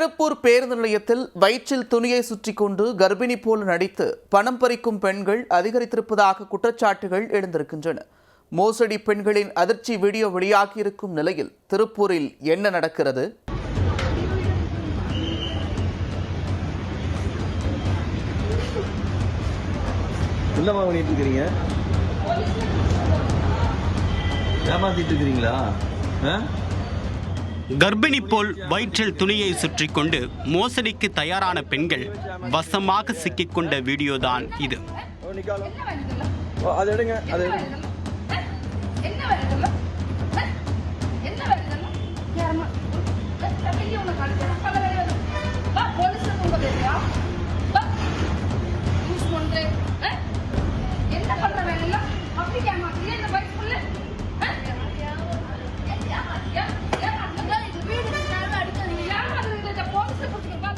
திருப்பூர் பேருந்து நிலையத்தில் வயிற்றில் துணியை சுற்றி கொண்டு கர்ப்பிணி போல் நடித்து பணம் பறிக்கும் பெண்கள் அதிகரித்திருப்பதாக குற்றச்சாட்டுகள் எழுந்திருக்கின்றன. மோசடி பெண்களின் அதிர்ச்சி வீடியோ வெளியாகியிருக்கும் நிலையில் திருப்பூரில் என்ன நடக்கிறது? கர்ப்பிணி போல் வயிற்றில் துணியை சுற்றி கொண்டு மோசடிக்கு தயாரான பெண்கள் வசமாக சிக்கிக்கொண்ட வீடியோதான் இது.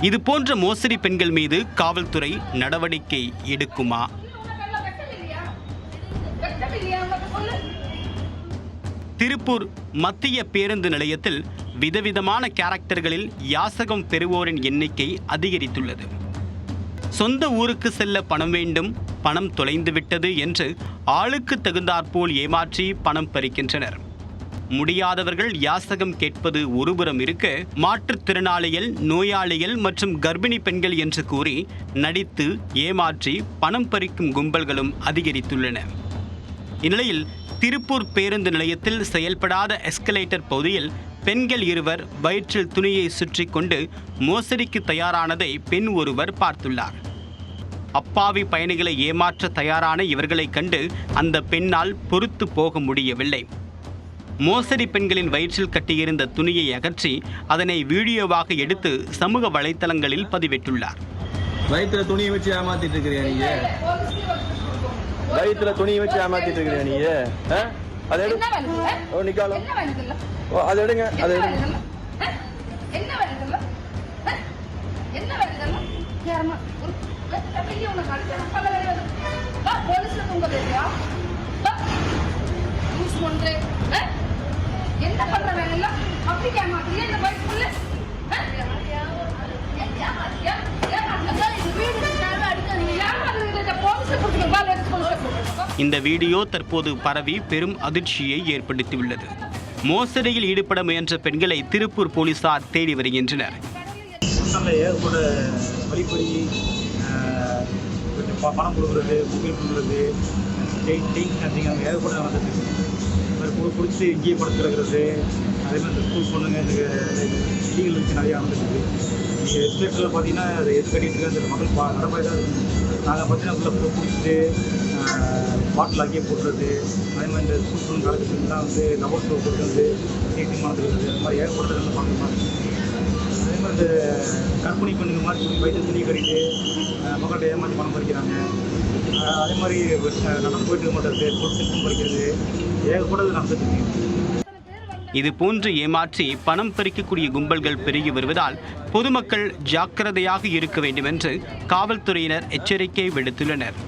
இது போன்ற மோசடி பெண்கள் மீது காவல்துறை நடவடிக்கை எடுக்குமா? திருப்பூர் மத்திய பேருந்து நிலையத்தில் விதவிதமான கேரக்டர்களில் யாசகம் பெறுவோரின் எண்ணிக்கை அதிகரித்துள்ளது. சொந்த ஊருக்கு செல்ல பணம் வேண்டும், பணம் தொலைந்துவிட்டது என்று ஆளுக்கு தகுந்தாற்போல் ஏமாற்றி பணம் பறிக்கின்றனர். முடியாதவர்கள் யாசகம் கேட்பது ஒருபுறம் இருக்க, மாற்றுத்திறனாளிகள், நோயாளிகள் மற்றும் கர்ப்பிணி பெண்கள் என்று கூறி நடித்து ஏமாற்றி பணம் பறிக்கும் கும்பல்களும் அதிகரித்துள்ளன. இந்நிலையில் திருப்பூர் பேருந்து நிலையத்தில் செயல்படாத எஸ்கலேட்டர் பகுதியில் பெண்கள் இருவர் வயிற்றில் துணியை சுற்றி கொண்டு மோசடிக்கு தயாரானதை பெண் ஒருவர் பார்த்துள்ளார். அப்பாவி பயணிகளை ஏமாற்ற தயாரான இவர்களை கண்டு அந்த பெண்ணால் பொறுத்து போக முடியவில்லை. மோசடி பெண்களின் வயிற்றில் கட்டியிருந்த துணியை அகற்றி அதனை வீடியோவாக எடுத்து சமூக வலைத்தளங்களில் பதிவிட்டுள்ளார். வயிற்றுல துணியை வச்சு ஏமாத்திட்டு இருக்கிறியா நீங்க? வயிற்றுல துணியை வச்சு ஏமாத்திட்டு இருக்கிறியா நீங்க? அதை எடு. ஓ நிக்காலம். ஓ அதை எடுங்க, அதை எடுங்க. என்ன வேணும்ல? என்ன வேணும்ல? யாரமா? ஒரு பெரிய உன காட்டுறேன். பல வேற வா போலீஸ்ல தூங்க தேவையா? யூஸ் பண்றே. என்ன பண்ற வேணும்ல? அப்படி கேமாத்தியே இந்த பைக்குள்ள. இந்த வீடியோ தற்போது பரவி பெரும் அதிர்ச்சியை ஏற்படுத்தியுள்ளது. மோசடியில் ஈடுபட முயன்ற பெண்களை திருப்பூர் போலீசார் தேடி வருகின்றனர். பணம் கொடுக்குறது, கூகுள் கொடுக்குறது, ஏகப்பட்ட நடந்தது. பிடிச்சி இங்கேயே படுத்துக்கிறது, அதே மாதிரி ஸ்கூல் பொண்ணுங்க இதுக்கு லீகல் வச்சு நிறையா நடந்துருக்கு. நீங்கள் எஸ்டேட்டில் பார்த்தீங்கன்னா அதை எது கட்டிகிட்டு இருக்க அந்த மக்கள் நடப்பாக தான் இருக்குது. நாங்கள் பார்த்தீங்கன்னா உள்ள பிடிச்சிட்டு பாட்டில் அங்கேயே போட்டுறது, அதே மாதிரி இந்த ஸ்கூல் பொண்ணு காலேஜ்லாம் வந்து டபுள் ஸ்டோர் கொடுக்குறது, சீட்டிங் மாற்றுறது, அந்த மாதிரி ஏகப்பட்டது பார்க்கணும். அதே மாதிரி இந்த கர்ப்பிணி பெண்ணுங்க மாதிரி வயிற்று துணி கட்டிட்டு மக்கள்கிட்ட ஏமாற்றி பணம் பறிக்கிறாங்க. அதே மாதிரி நடந்து போயிட்டு இருக்க மாட்டேங்குது, பொருட்கள் பறிக்கிறது, ஏகப்பட்டது நடந்துட்டு. இது போன்று ஏமாற்றி பணம் பறிக்கக்கூடிய கும்பல்கள் பெருகி வருவதால் பொதுமக்கள் ஜாக்கிரதையாக இருக்க வேண்டும் என்று காவல்துறையினர் எச்சரிக்கை விடுத்துள்ளனர்.